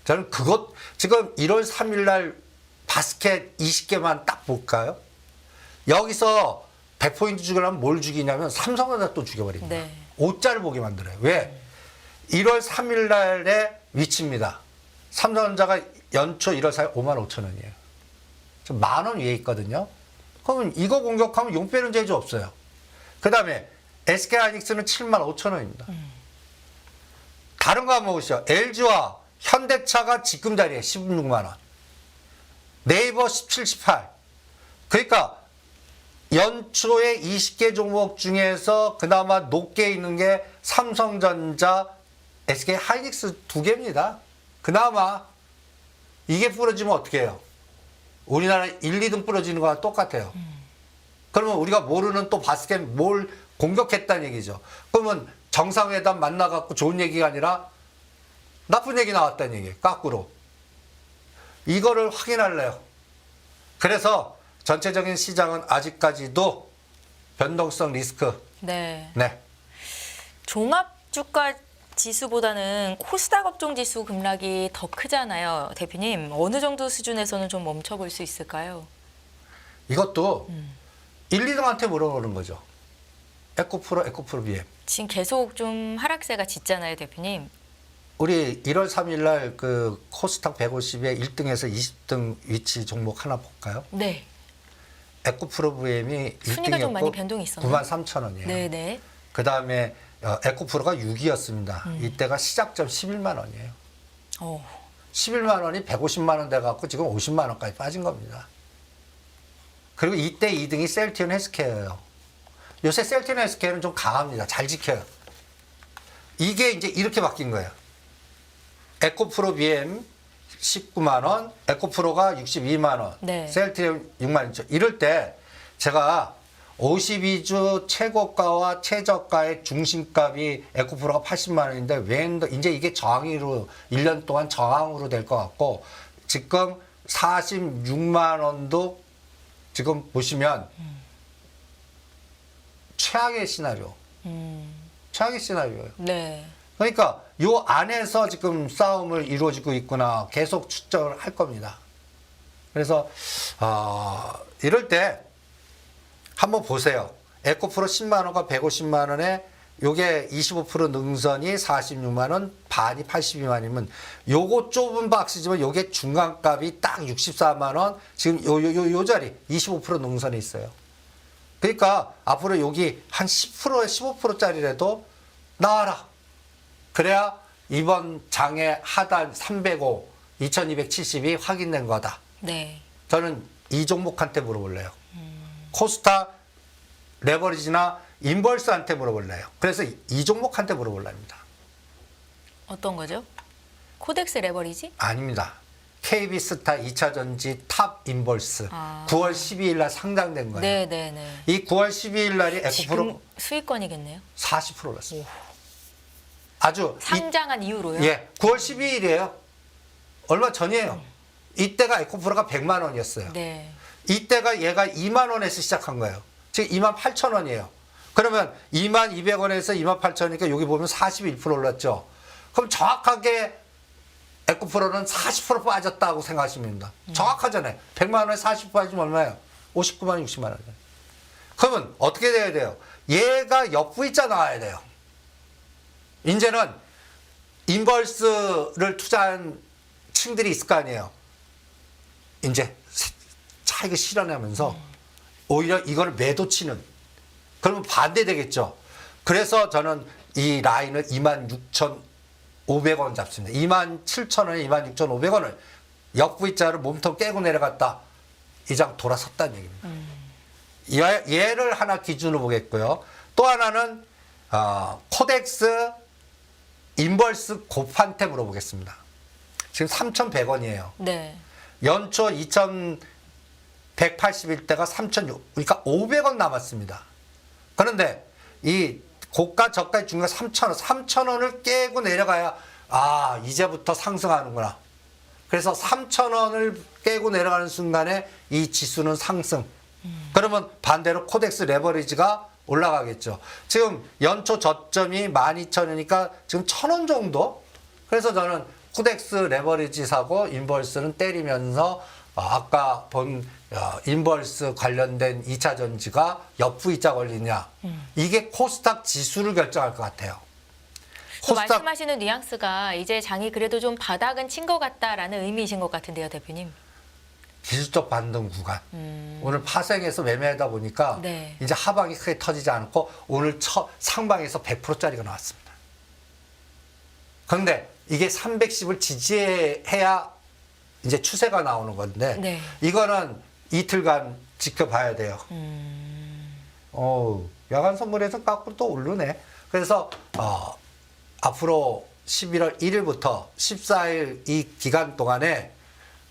저는 그것 지금 1월 3일 날 바스켓 20개만 딱 볼까요? 여기서 100포인트 죽이려면 뭘 죽이냐면 삼성전자 또 죽여버립니다. 네. 5자를 보게 만들어요. 왜? 1월 3일 날의 위치입니다. 삼성전자가 연초 1월 4일 5만 5천 원이에요. 좀 10,000원 위에 있거든요. 그러면 이거 공격하면 용 빼는 재주 없어요. 그 다음에 SK하이닉스는 7만 5천 원입니다. 다른 거 한번 보시죠. LG와 현대차가 지금 자리에 16만 원. 네이버 17, 18. 그러니까 연초에 20개 종목 중에서 그나마 높게 있는 게 삼성전자, SK하이닉스 두 개입니다. 그나마 이게 부러지면 어떻게 해요? 우리나라 1, 2등 부러지는 거랑 똑같아요. 그러면 우리가 모르는 또 바스켓 뭘 공격했다는 얘기죠. 그러면 정상회담 만나갖고 좋은 얘기가 아니라 나쁜 얘기 나왔다는 얘기예요. 거꾸로. 이거를 확인할래요. 그래서 전체적인 시장은 아직까지도 변동성 리스크. 네. 네. 종합주가 지수보다는 코스닥 업종 지수 급락이 더 크잖아요, 대표님. 어느 정도 수준에서는 좀 멈춰볼 수 있을까요? 이것도 1, 2등한테 물어보는 거죠. 에코프로, 에코프로 BM. 지금 계속 좀 하락세가 짙잖아요, 대표님. 우리 1월 3일 날 그 코스닥 150에 1등에서 20등 위치 종목 하나 볼까요? 네. 에코프로 BM이 순위가 좀 많이 1등이었고 변동이 있었나요? 93,000원이에요. 네네. 그 다음에 에코프로가 6위였습니다. 이때가 시작점 11만 원이에요. 11만 원이 150만 원 돼갖고 지금 50만 원까지 빠진 겁니다. 그리고 이때 2등이 셀티온 헬스케어예요. 요새 셀티온 헬스케어는 좀 강합니다. 잘 지켜요. 이게 이제 이렇게 바뀐 거예요. 에코프로 BM 19만 원, 에코프로가 62만 원, 네. 셀티온 6만 원. 이럴 때 제가 52주 최고가와 최저가의 중심값이 에코프로가 80만 원인데 웬더 이제 이게 저항으로 1년 동안 저항으로 될 것 같고 지금 46만 원도 지금 보시면 최악의 시나리오. 최악의 시나리오예요. 네. 그러니까 요 안에서 지금 싸움을 이루어지고 있구나 계속 추적을 할 겁니다. 그래서 이럴 때 한번 보세요. 에코프로 10만 원과 150만 원에 요게 25% 능선이 46만 원, 반이 82만이면 요거 좁은 박스지만 요게 중간값이 딱 64만 원, 지금 요 자리 25% 능선이 있어요. 그러니까 앞으로 여기 한 10%에 15%짜리라도 나와라. 그래야 이번 장의 하단 305, 2270이 확인된 거다. 네. 저는 이 종목한테 물어볼래요. 코스타, 레버리지나 인벌스한테 물어볼래요. 그래서 이 종목한테 물어볼랍니다. 어떤 거죠? 코덱스 레버리지? 아닙니다. KB스타 2차전지 탑 인벌스. 아. 9월 12일 날 상장된 거예요. 네네네. 이 9월 12일 날이 에코프로 지금 수익권이겠네요. 40% 올랐어요. 아주 상장한 이후로요? 예, 9월 12일이에요. 얼마 전이에요. 이때가 에코프로가 100만 원이었어요. 네. 이때가 얘가 2만 원에서 시작한 거예요. 지금 2만 8천 원이에요. 그러면 2만 200원에서 2만 8천이니까 여기 보면 41% 올랐죠. 그럼 정확하게 에코프로는 40% 빠졌다고 생각하시면 됩니다. 정확하잖아요. 100만 원에 40% 빠지면 얼마예요? 59만 60만 원. 그러면 어떻게 돼야 돼요? 얘가 역V자 나와야 돼요. 이제는 인벌스를 투자한 층들이 있을 거 아니에요. 이제 차익을 실현하면서 오히려 이걸 매도 치는. 그러면 반대되겠죠. 그래서 저는 이 라인을 26,500원 잡습니다. 27,000원에 26,500원을 역V자를 몸통 깨고 내려갔다. 이 장 돌아섰다는 얘기입니다. 얘를 하나 기준으로 보겠고요. 또 하나는 코덱스 인벌스 곱한테 물어보겠습니다. 지금 3,100원이에요. 네. 연초 2,181대가 3,600, 그러니까 500원 남았습니다. 그런데 이 고가 저가 중간 3,000원, 3,000원을 깨고 내려가야 이제부터 상승하는구나. 그래서 3,000원을 깨고 내려가는 순간에 이 지수는 상승. 그러면 반대로 코덱스 레버리지가 올라가겠죠. 지금 연초 저점이 12,000원이니까 지금 1,000원 정도? 그래서 저는 코덱스 레버리지 사고 인벌스는 때리면서 아까 본 인벌스 관련된 2차 전지가 역부이자 걸리냐. 이게 코스닥 지수를 결정할 것 같아요. 그 말씀하시는 뉘앙스가 이제 장이 그래도 좀 바닥은 친 것 같다라는 의미이신 것 같은데요, 대표님. 기술적 반등 구간. 오늘 파생해서 매매하다 보니까 네. 이제 하방이 크게 터지지 않고 오늘 상방에서 100%짜리가 나왔습니다. 그런데 이게 310을 지지해야 이제 추세가 나오는 건데 네. 이거는 이틀간 지켜봐야 돼요. 야간 선물에서 거꾸로 또 오르네. 그래서 앞으로 11월 1일부터 14일 이 기간 동안에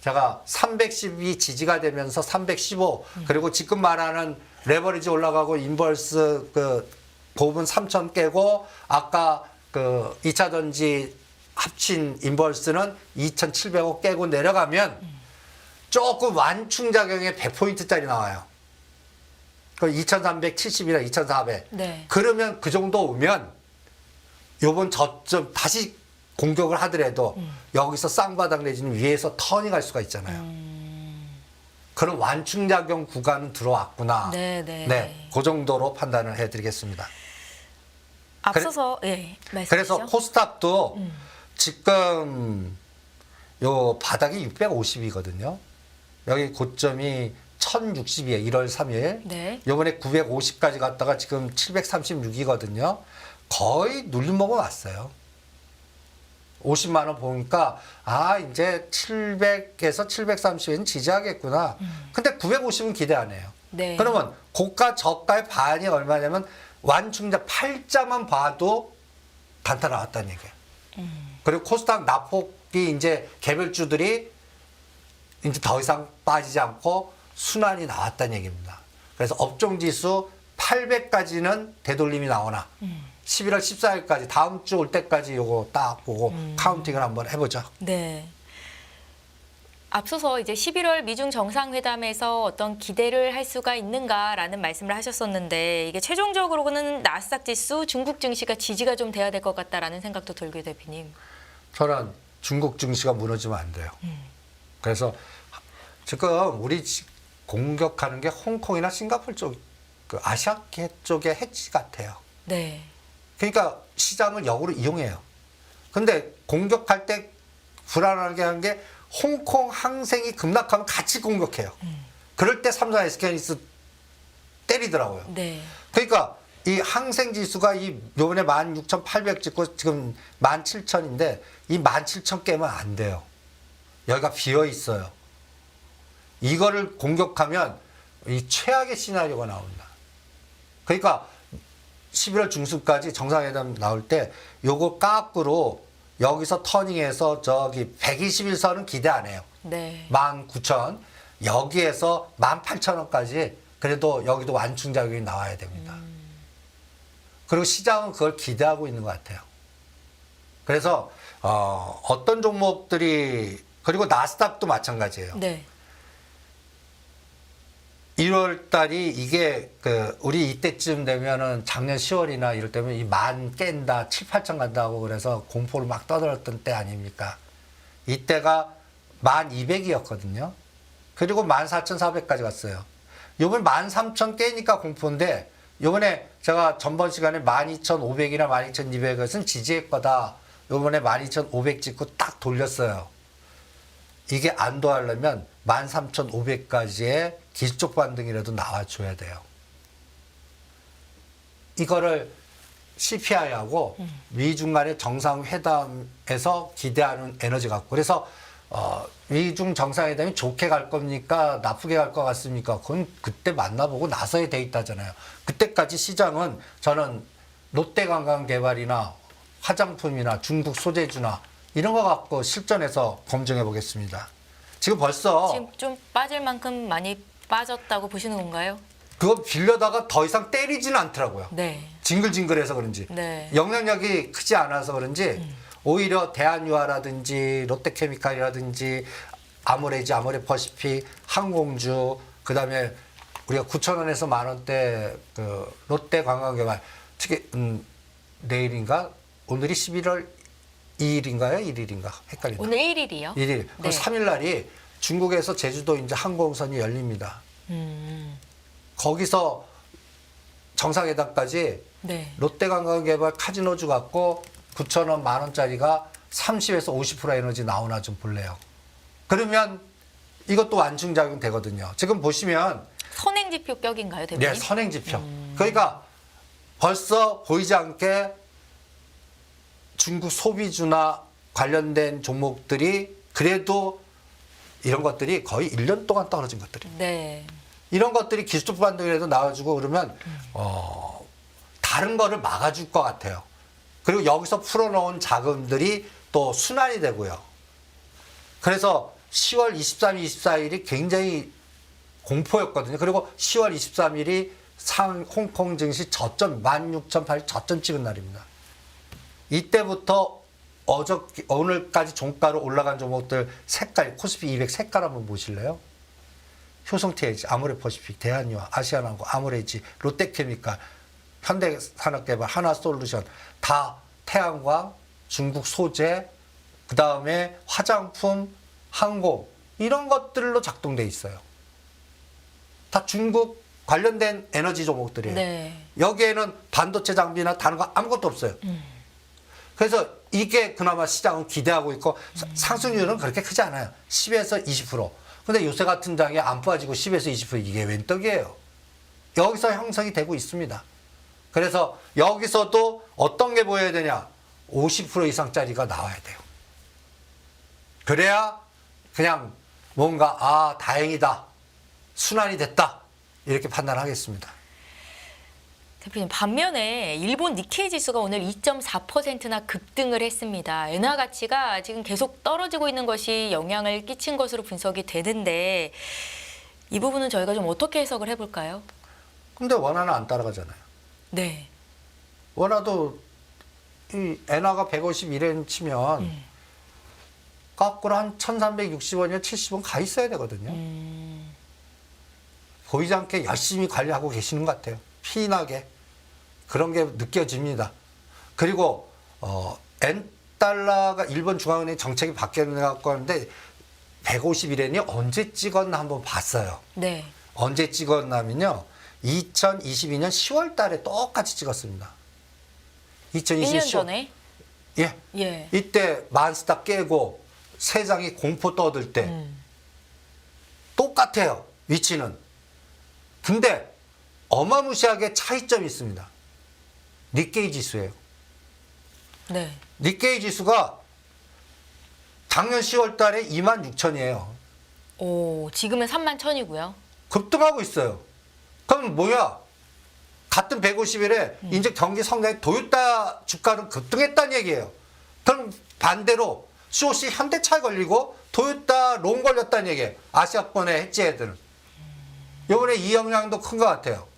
제가 310이 지지가 되면서 315 그리고 지금 말하는 레버리지 올라가고 인벌스 그 고분 3천 깨고 아까 그 2차 전지 합친 인벌스는 2,700억 깨고 내려가면 조금 완충작용에 100포인트짜리 나와요. 그 2,370이나 2,400. 네. 그러면 그 정도 오면 요번 저점 다시 공격을 하더라도 여기서 쌍바닥 내지는 위에서 턴이 갈 수가 있잖아요. 그런 완충작용 구간은 들어왔구나. 네. 그 정도로 판단을 해드리겠습니다. 앞서서 예, 말씀하시죠. 그래서 코스닥도 지금 요 바닥이 650이거든요. 여기 고점이 1060이에요. 1월 3일. 네. 요번에 950까지 갔다가 지금 736이거든요. 거의 눌림목은 왔어요. 50만 원 보니까 이제 700에서 730은 지지하겠구나. 근데 950은 기대 안 해요. 네. 그러면 고가 저가의 반이 얼마냐면 완충자 팔자만 봐도 단타 나왔다는 얘기예요. 그리고 코스닥 낙폭이 이제 개별주들이 이제 더 이상 빠지지 않고 순환이 나왔다는 얘기입니다. 그래서 업종지수 800까지는 되돌림이 나오나 11월 14일까지 다음 주 올 때까지 요거 딱 보고 카운팅을 한번 해보죠. 네. 앞서서 이제 11월 미중 정상회담에서 어떤 기대를 할 수가 있는가라는 말씀을 하셨었는데 이게 최종적으로는 나스닥 지수, 중국 증시가 지지가 좀 돼야 될 것 같다라는 생각도 들고요, 대표님. 저는 중국 증시가 무너지면 안 돼요. 그래서 지금 우리 공격하는 게 홍콩이나 싱가포르 쪽, 그 아시아계 쪽의 해치 같아요. 네. 그러니까 시장을 역으로 이용해요. 근데 공격할 때 불안하게 한 게 홍콩 항생이 급락하면 같이 공격해요. 그럴 때 삼성 SK하이닉스 때리더라고요. 네. 그러니까 이 항생 지수가 요번에 16,800 찍고 지금 17,000인데 이 17,000 깨면 안 돼요. 여기가 비어 있어요. 이거를 공격하면 이 최악의 시나리오가 나온다. 그러니까 11월 중순까지 정상회담 나올 때 요거 까꾸로 여기서 터닝해서 저기 121선은 기대 안 해요. 네. 19,000 여기에서 18,000원까지 그래도 여기도 완충작용이 나와야 됩니다. 그리고 시장은 그걸 기대하고 있는 것 같아요. 그래서 어떤 종목들이 그리고 나스닥도 마찬가지예요. 네. 1월 달이 이게 우리 이때쯤 되면은 작년 10월이나 이럴 때면 이 10,000 깬다, 7, 8천 간다고 그래서 공포를 막 떠들었던 때 아닙니까? 이때가 1200이었거든요. 그리고 14,400까지 갔어요. 요번 13,000 깨니까 공포인데 요번에 제가 전번 시간에 12,500이나 12,200은 지지할 거다. 요번에 12,500 찍고 딱 돌렸어요. 이게 안도하려면 13,500까지의 기술적 반등이라도 나와줘야 돼요. 이거를 CPI하고 미중 간의 정상회담에서 기대하는 에너지 같고 그래서 미중 정상회담이 좋게 갈 겁니까? 나쁘게 갈 것 같습니까? 그건 그때 만나보고 나서야 돼 있다잖아요. 그때까지 시장은 저는 롯데관광개발이나 화장품이나 중국 소재주나 이런 거 갖고 실전에서 검증해 보겠습니다. 지금 벌써 지금 좀 빠질 만큼 많이 빠졌다고 보시는 건가요? 그거 빌려다가 더 이상 때리지는 않더라고요. 네. 징글징글해서 그런지 네. 영향력이 크지 않아서 그런지 오히려 대한유화라든지 롯데케미칼이라든지 아모레퍼시픽, 항공주 그다음에 우리가 9,000원에서 10,000원대 그 롯데관광개발 특히 내일인가 오늘이 11월 2일인가요? 1일인가? 헷갈린다. 오늘 1일이요? 1일. 네. 3일 날이 중국에서 제주도 이제 항공선이 열립니다. 거기서 정상회담까지 네. 롯데관광개발 카지노주 갖고 9,000원, 10,000원짜리가 30에서 50% 에너지 나오나 좀 볼래요. 그러면 이것도 완충작용 되거든요. 지금 보시면 선행지표 격인가요, 대표님? 네, 선행지표. 그러니까 벌써 보이지 않게 중국 소비주나 관련된 종목들이 그래도 이런 것들이 거의 1년 동안 떨어진 것들이. 네. 이런 것들이 기술적 반등이라도 나와주고 그러면 다른 거를 막아줄 것 같아요. 그리고 여기서 풀어놓은 자금들이 또 순환이 되고요. 그래서 10월 23일, 24일이 굉장히 공포였거든요. 그리고 10월 23일이 홍콩 증시 저점 16,800 저점 찍은 날입니다. 이때부터 오늘까지 종가로 올라간 종목들 색깔, 코스피 200 색깔 한번 보실래요? 효성TH, 아모레퍼시픽, 대한유화, 아시아나항공, 아모레이지, 롯데케미칼, 현대산업개발, 하나솔루션 다 태양광, 중국 소재, 그 다음에 화장품, 항공 이런 것들로 작동돼 있어요. 다 중국 관련된 에너지 종목들이에요. 네. 여기에는 반도체 장비나 다른 거 아무것도 없어요. 그래서 이게 그나마 시장은 기대하고 있고 상승률은 그렇게 크지 않아요. 10에서 20%. 근데 요새 같은 장에 안 빠지고 10에서 20% 이게 웬 떡이에요. 여기서 형성이 되고 있습니다. 그래서 여기서도 어떤 게 보여야 되냐? 50% 이상짜리가 나와야 돼요. 그래야 그냥 뭔가 다행이다. 순환이 됐다. 이렇게 판단하겠습니다. 대표님, 반면에 일본 니케이 지수가 오늘 2.4%나 급등을 했습니다. 엔화 가치가 지금 계속 떨어지고 있는 것이 영향을 끼친 것으로 분석이 되는데 이 부분은 저희가 좀 어떻게 해석을 해볼까요? 근데 원화는 안 따라가잖아요. 네. 원화도 이 엔화가 151엔 치면 거꾸로 한 1,360원이나 70원 가 있어야 되거든요. 보이지 않게 열심히 관리하고 계시는 것 같아요. 피나게. 그런 게 느껴집니다. 그리고 엔달러가 일본 중앙은행 정책이 바뀌어갖고 하는데 151엔이 언제 찍었나 한번 봤어요. 네. 언제 찍었냐면요. 2022년 10월 달에 똑같이 찍었습니다. 1년 전에? 예. 예. 이때 만스타 깨고 세상이 공포 떠들 때 똑같아요. 위치는. 근데 어마무시하게 차이점이 있습니다. 니케이 지수예요. 네. 니케이 지수가 작년 10월 달에 26,000이에요. 오, 지금은 31,000이고요. 급등하고 있어요. 그럼 뭐야? 같은 150일에 이제 경기 성장에 도요타 주가는 급등했다는 얘기예요. 그럼 반대로 COC 현대차에 걸리고 도요타 롱 걸렸다는 얘기예요. 아시아권의 해지 애들은. 이번에 이 영향도 큰 것 같아요.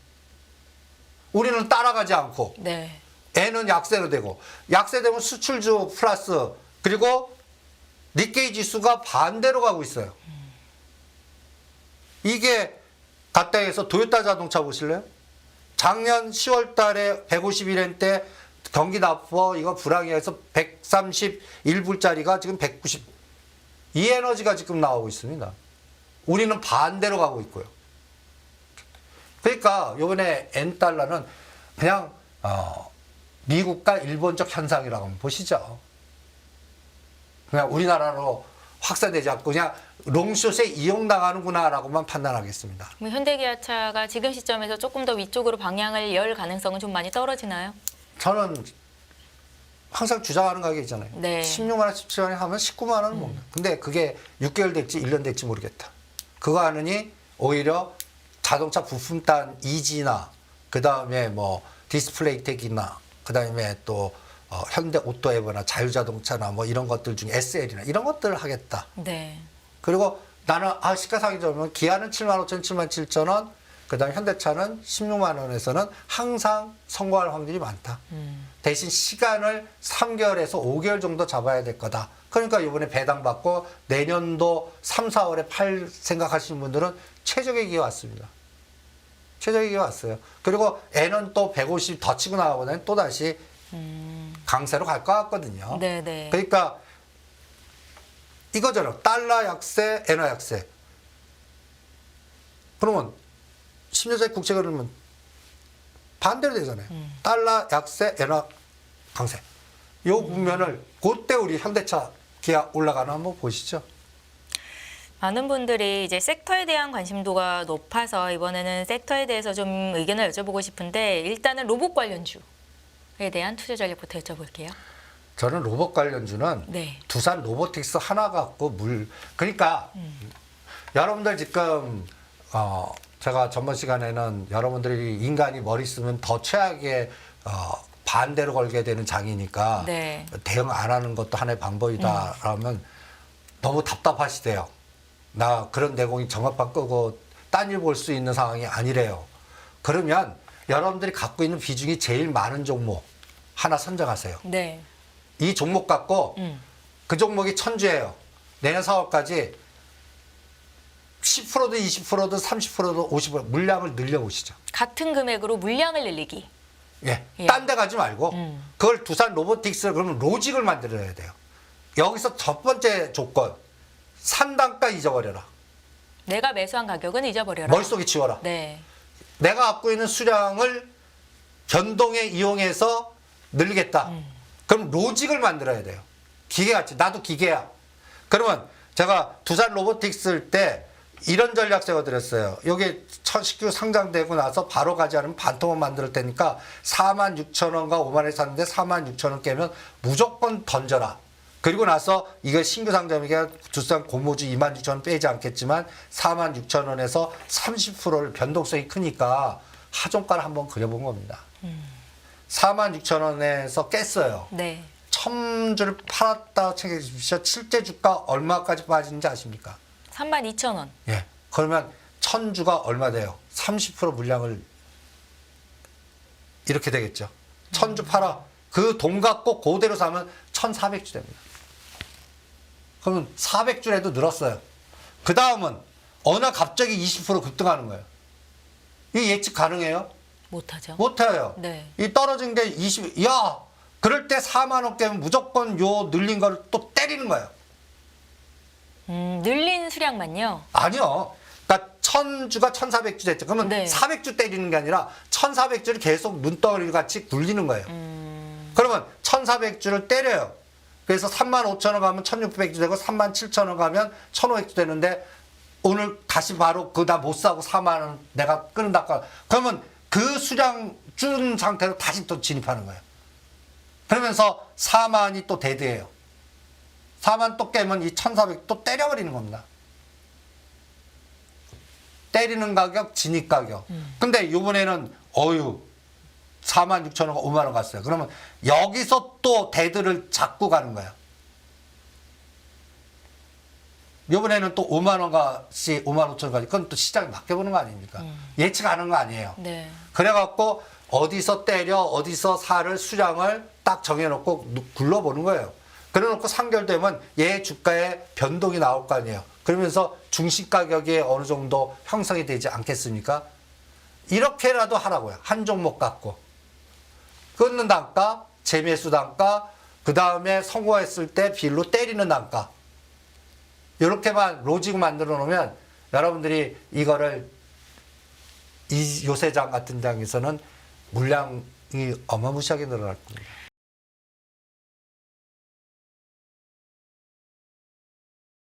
우리는 따라가지 않고 네. N은 약세로 되고 약세되면 수출주 플러스 그리고 니케이 지수가 반대로 가고 있어요. 이게 갔다 해서 도요타 자동차 보실래요? 작년 10월 달에 151엔 때 경기 나빠 이거 불황해서 131불짜리가 지금 190. 이 에너지가 지금 나오고 있습니다. 우리는 반대로 가고 있고요. 그러니까 이번에 N달러는 그냥 미국과 일본적 현상이라고 한번 보시죠. 그냥 우리나라로 확산되지 않고 그냥 롱숏에 이용당하는구나라고만 판단하겠습니다. 그럼 현대기아차가 지금 시점에서 조금 더 위쪽으로 방향을 열 가능성은 좀 많이 떨어지나요? 저는 항상 주장하는 가격 있잖아요. 네. 16만 원, 17만 원 하면 19만 원은 먹는. 근데 그게 6개월 될지 1년 될지 모르겠다. 그거 하느니 오히려 자동차 부품단 이지나 그다음에 뭐 디스플레이 텍이나 그다음에 또 현대 오토에버나 자율자동차나 뭐 이런 것들 중에 SL이나 이런 것들을 하겠다. 네. 그리고 나는 시가상위점은 기아는 7만 5천, 7만 7천 원, 그다음에 현대차는 16만 원에서는 항상 성공할 확률이 많다. 대신 시간을 3개월에서 5개월 정도 잡아야 될 거다. 그러니까 이번에 배당받고 내년도 3, 4월에 팔 생각하시는 분들은 최저액이 왔습니다. 최저액이 왔어요. 그리고 N은 또 150 더 치고 나가보다는 또다시 강세로 갈 것 같거든요. 네네. 그러니까 이거잖아. 달러 약세, 엔화 약세. 그러면 10년짜리 국채가 그러면 반대로 되잖아요. 달러 약세, 엔화 강세. 요 국면을 그때 우리 현대차, 기아 올라가나 한번 보시죠. 많은 분들이 이제 섹터에 대한 관심도가 높아서 이번에는 섹터에 대해서 좀 의견을 여쭤보고 싶은데 일단은 로봇 관련주에 대한 투자 전략부터 여쭤볼게요. 저는 로봇 관련주는 네. 두산 로보틱스 하나 갖고 그러니까 여러분들 지금 제가 전번 시간에는 여러분들이 인간이 머리 쓰면 더 최악의 반대로 걸게 되는 장이니까 네. 대응 안 하는 것도 하나의 방법이다라면 너무 답답하시대요. 나 그런 내공이 정합판 끄고 딴 일 볼 수 있는 상황이 아니래요. 그러면 여러분들이 갖고 있는 비중이 제일 많은 종목 하나 선정하세요. 네. 이 종목 갖고 그 종목이 천주예요. 내년 4월까지 10%도 20%도 30%도 50% 물량을 늘려보시죠. 같은 금액으로 물량을 늘리기. 예. 예. 딴 데 가지 말고 그걸 두산 로보틱스 그러면 로직을 만들어야 돼요. 여기서 첫 번째 조건 산단가 잊어버려라. 내가 매수한 가격은 잊어버려라. 머릿속에 지워라. 네. 내가 갖고 있는 수량을 변동에 이용해서 늘리겠다. 그럼 로직을 만들어야 돼요. 기계같이. 나도 기계야. 그러면 제가 두산 로보틱스 때 이런 전략 세워드렸어요. 여기 식주 상장되고 나서 바로 가지 않으면 반토막 만들 테니까 46,000원과 5만원에 샀는데 46,000원 깨면 무조건 던져라. 그리고 나서 이거 신규 상장이니까 두산 고무주 26,000원 빼지 않겠지만 46,000원에서 30%를 변동성이 크니까 하종가를 한번 그려본 겁니다. 46,000원에서 깼어요. 네. 1,000주를 팔았다 챙겨주십시오. 실제 주가 얼마까지 빠지는지 아십니까? 32,000원. 예. 그러면 1,000주가 얼마 돼요? 30% 물량을 이렇게 되겠죠. 1,000주 팔아. 그 돈 갖고 그대로 사면 1,400주 됩니다. 그러면 400주라도 늘었어요. 그 다음은 어느 날 갑자기 20% 급등하는 거예요. 이 예측 가능해요? 못하죠. 못해요. 네. 이 떨어진 게 야! 그럴 때 4만 원 깨면 무조건 요 늘린 거를 또 때리는 거예요. 늘린 수량만요. 아니요. 그러니까 1,000주가 1,400주 됐죠. 그러면 네. 400주 때리는 게 아니라 1,400주를 계속 눈덩어리 같이 굴리는 거예요. 그러면 1,400주를 때려요. 그래서 35,000원 가면 1,600주 되고 37,000원 가면 1,500주 되는데 오늘 다시 바로 나 못 사고 4만 원 내가 끊는다. 그러면 그 수량 준 상태로 다시 또 진입하는 거예요. 그러면서 4만이 또 데드예요. 4만 또 깨면 이 1,400 또 때려버리는 겁니다. 때리는 가격, 진입 가격. 근데 이번에는 46,000원가 5만 원 갔어요. 그러면 여기서 또 데드를 잡고 가는 거예요. 이번에는 또 5만 원가씩 5만 5천 원까지. 그건 또 시장에 맡겨보는 거 아닙니까? 예측하는 거 아니에요. 네. 그래갖고 어디서 때려 어디서 사를 수량을 딱 정해놓고 굴러보는 거예요. 그래놓고 상결되면 얘 주가에 변동이 나올 거 아니에요. 그러면서 중심 가격이 어느 정도 형성이 되지 않겠습니까? 이렇게라도 하라고요. 한 종목 갖고. 끊는 단가, 재매수 단가, 그 다음에 성공했을 때 빌로 때리는 단가. 이렇게만 로직 만들어 놓으면 여러분들이 이거를 이 요새장 같은 장에서는 물량이 어마무시하게 늘어날 겁니다.